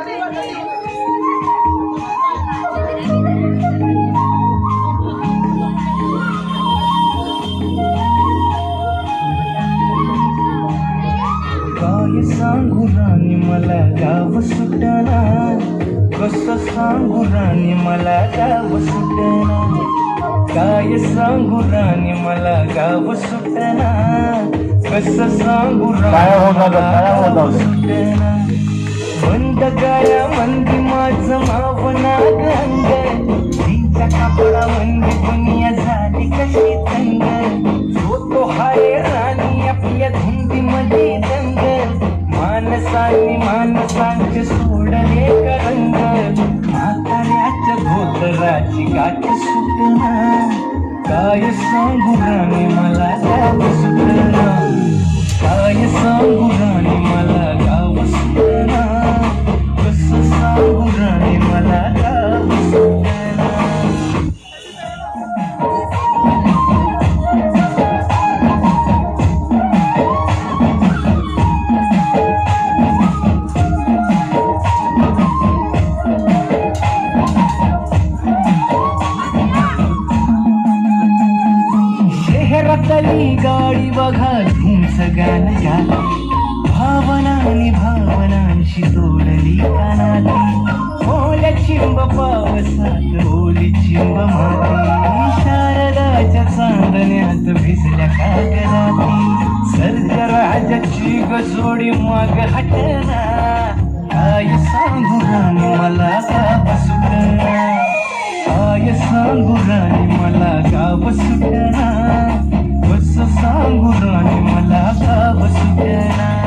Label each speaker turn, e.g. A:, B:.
A: काय सांगू राणी मला गाव सुटना, कसं सांगू राणी मला गाव सुटना, काय सांगू राणी मला गाव सुटना, कसं सांगू राणी मला गाव सुटना. मंद गाया मंदी माझं मावना गंग, तिच्या कापडा मंदी दुनिया झाली कशी तंग. तो हाय राणी आपल्या धुंदीमध्ये दंग, माणसांनी माणसांचे सोडले करंग. म्हाताऱ्याच्या धोतराची गाठ सुटना, काय सांगू राणी मला गाव सुटना, काय सांगू राणी मला गाव सुटना, कसं सांगू राणी मला गाव सुटना. शहरातली गाडी बघा धुमस गाण गाली, भावनांनी भावनांशी जोडली कानाली. ओल्या चिंब पावसात ओली चिंब माती, शारदाच्या चांदण्यात भिजल्या कागदाती. सर्गराजाची गजोडी मग हटना, काय सांगू राणी मला गाव सुटना, काय सांगू राणी मला गाव सुटना, कसं सांगू राणी मला गाव सुटना.